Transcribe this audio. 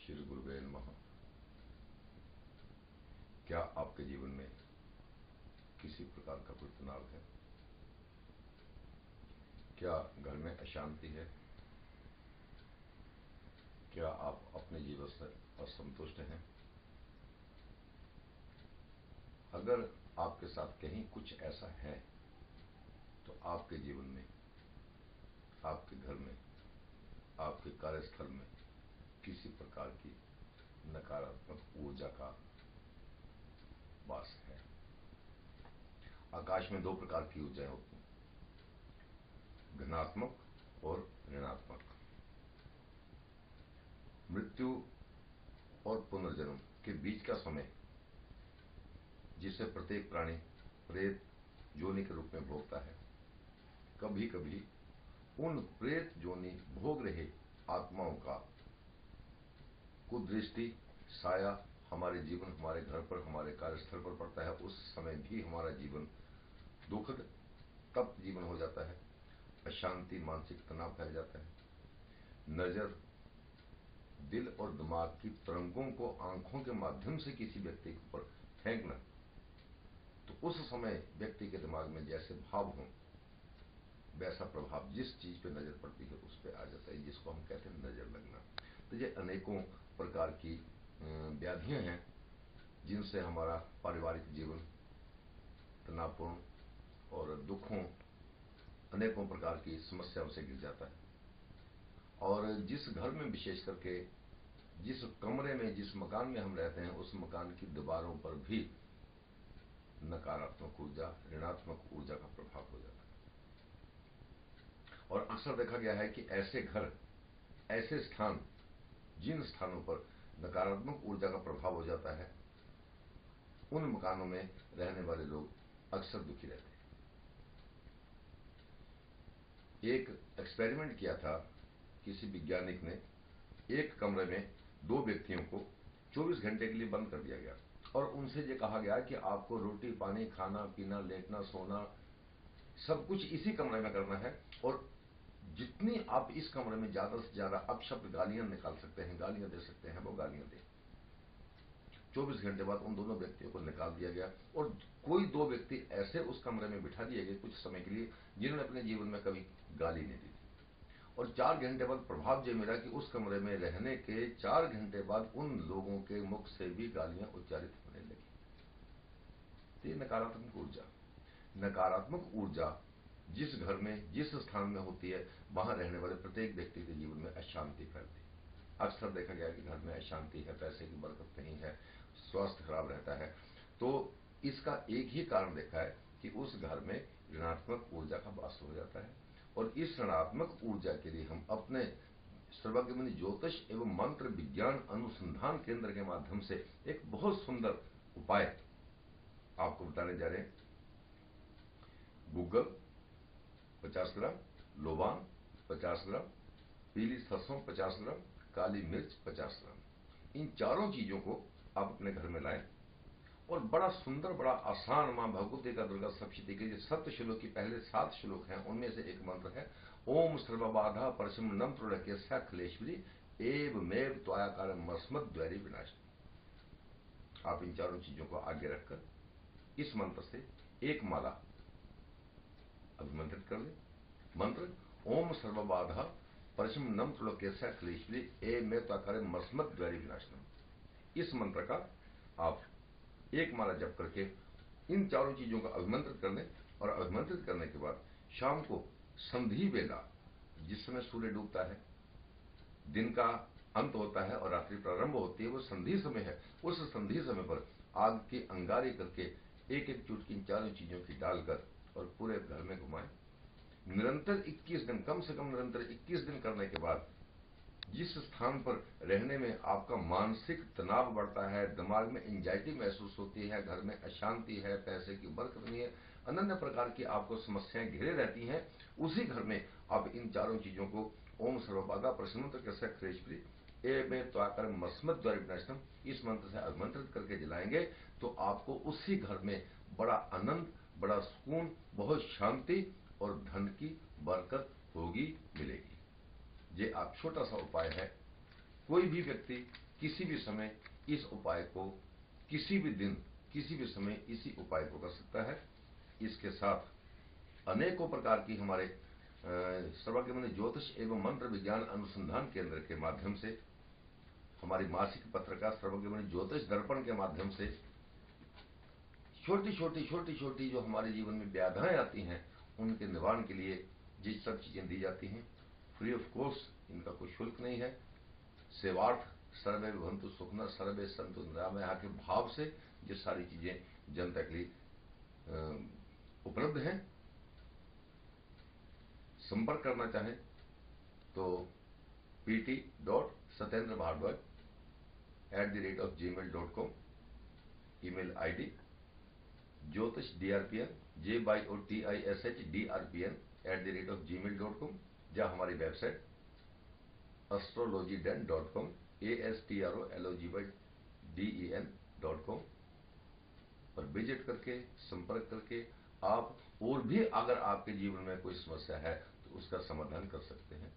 श्री गुरुवे नमः। क्या आपके जीवन में किसी प्रकार का कोई तनाव है? क्या घर में अशांति है? क्या आप अपने जीवन से असंतुष्ट हैं? अगर आपके साथ कहीं कुछ ऐसा है तो आपके जीवन में, आपके घर में, आपके कार्यस्थल में किसी प्रकार की नकारात्मक ऊर्जा का वास है। आकाश में दो प्रकार की ऊर्जाएं होती हैं, धनात्मक और ऋणात्मक। मृत्यु और पुनर्जन्म के बीच का समय, जिसे प्रत्येक प्राणी प्रेत योनि के रूप में भोगता है, कभी कभी उन प्रेत योनि भोग रहे आत्माओं का कुदृष्टि साया हमारे जीवन, हमारे घर पर, हमारे कार्यस्थल पर पड़ता है। उस समय भी हमारा जीवन दुखद तप्त जीवन हो जाता है, अशांति, मानसिक तनाव फैल जाता है। नजर, दिल और दिमाग की तरंगों को आंखों के माध्यम से किसी व्यक्ति के ऊपर फेंकना, तो उस समय व्यक्ति के दिमाग में जैसे भाव हों, वैसा प्रभाव जिस चीज पे नजर पड़ती है उस पे आ जाता है, जिसको हम कहते हैं नजर लगना। तो ये अनेकों प्रकार की व्याधियां हैं जिनसे हमारा पारिवारिक जीवन तनावपूर्ण और दुखों, अनेकों प्रकार की समस्याओं से घिर जाता है। और जिस घर में, विशेष करके जिस कमरे में, जिस मकान में हम रहते हैं, उस मकान की दीवारों पर भी नकारात्मक ऊर्जा, ऋणात्मक ऊर्जा का प्रभाव हो जाता है। और अक्सर देखा गया है कि ऐसे घर, ऐसे स्थान, जिन स्थानों पर नकारात्मक ऊर्जा का प्रभाव हो जाता है, उन मकानों में रहने वाले लोग अक्सर दुखी रहते हैं। एक एक्सपेरिमेंट किया था किसी वैज्ञानिक ने। एक कमरे में दो व्यक्तियों को 24 घंटे के लिए बंद कर दिया गया और उनसे ये कहा गया कि आपको रोटी पानी, खाना पीना, लेटना सोना सब कुछ इसी कमरे में करना है, और जितनी आप इस कमरे में ज्यादा से ज्यादा अपशब्द गालियां निकाल सकते हैं, गालियां दे सकते हैं, वो गालियां दें। 24 घंटे बाद उन दोनों व्यक्तियों को निकाल दिया गया और कोई दो व्यक्ति ऐसे उस कमरे में बिठा दिए गए कुछ समय के लिए जिन्होंने अपने जीवन में कभी गाली नहीं दी थी। और 4 घंटे बाद प्रभाव यह मिला कि उस कमरे में रहने के 4 घंटे बाद उन लोगों के मुख से भी गालियां उच्चारित होने लगी। तो ये नकारात्मक ऊर्जा, नकारात्मक ऊर्जा जिस घर में, जिस स्थान में होती है, वहां रहने वाले प्रत्येक व्यक्ति के जीवन में अशांति फैलती है। अक्सर देखा गया कि घर में अशांति है, पैसे की बरकत नहीं है, स्वास्थ्य खराब रहता है। तो इसका एक ही कारण देखा है कि उस घर में ऋणात्मक ऊर्जा का वास हो जाता है। और इस ऋणात्मक ऊर्जा के लिए हम अपने सर्वज्ञ ज्योतिष एवं मंत्र विज्ञान अनुसंधान केंद्र के माध्यम से एक बहुत सुंदर उपाय आपको बताने जा रहे हैं। गुग्गल 50 ग्राम, लोबान 50 ग्राम, पीली सरसों 50 ग्राम, काली मिर्च 50 ग्राम, इन चारों चीजों को आप अपने घर में लाएं और बड़ा सुंदर, बड़ा आसान, मां भगवती का, दुर्गा सप्तशती के 7 श्लोक की पहले 7 श्लोक हैं, उनमें से एक मंत्र है ओम सर्वबाधा परशुमनम प्रणक्यस्य खलेश्वरी एवमेव त्वयाकारम अस्मद्वैरी विनाशिनी। आप इन चारों चीजों को आगे रखकर इस मंत्र से एक माला अभिमंत्रित कर ले। मंत्र ओम सर्वबाधा परशुमनम प्रणक्यस्य खलेश्वरी एवमेव त्वयाकारम अस्मद्वैरी विनाशिनी। इस मंत्र का आप एक माला जप करके इन चारों चीजों का अभिमंत्रित कर लें। और अभिमंत्रित करने के बाद शाम को संधि वेला, जिस समय सूर्य डूबता है, दिन का अंत होता है और रात्रि प्रारंभ होती है, वो संधि समय है। उस संधि समय पर आग की अंगारी करके एक एक चुटकी इन चारों चीजों की डालकर और पूरे घर में घुमाएं। निरंतर 21 दिन, कम से कम निरंतर 21 दिन करने के बाद जिस स्थान पर रहने में आपका मानसिक तनाव बढ़ता है, दिमाग में एंजाइटी महसूस होती है, घर में अशांति है, पैसे की बरकत नहीं है, अनन्य प्रकार की आपको समस्याएं घिरे रहती हैं, उसी घर में आप इन चारों चीजों को ओम सर्वबाधा परशुमनम खलेश्वरी एवमेव त्वयाकारम अस्मद्वैरी विनाशिनी इस मंत्र से अभिमंत्रित करके जलाएंगे तो आपको उसी घर में बड़ा आनंद, बड़ा सुकून, बहुत शांति और धन की बरकत होगी, मिलेगी। ये आप छोटा सा उपाय है। कोई भी व्यक्ति किसी भी समय इस उपाय को, किसी भी दिन, किसी भी समय इसी उपाय को कर सकता है। इसके साथ अनेकों प्रकार की हमारे सर्वज्ञमणि ज्योतिष एवं मंत्र विज्ञान अनुसंधान केंद्र के माध्यम से, हमारी मासिक पत्रिका सर्वज्ञमणि ज्योतिष दर्पण के माध्यम से छोटी छोटी जो हमारे जीवन में व्याधाएं आती हैं, उनके निवारण के लिए ये सब चीजें दी जाती हैं। फ्री ऑफ कोर्स, इनका कोई शुल्क नहीं है। सेवार्थ सर्वे भवन्तु सुखिनः सर्वे सन्तु निरामयाः के भाव से ये सारी चीजें जनता के लिए उपलब्ध हैं। संपर्क करना चाहें तो pt.satendrabhardwaj@gmail.com ईमेल आईडी, ज्योतिषdrpn JYOTISHDRPN@gmail.com, या हमारी वेबसाइट astrologyden.com astrologyden.com पर विजिट करके, संपर्क करके आप और भी अगर आपके जीवन में कोई समस्या है तो उसका समाधान कर सकते हैं।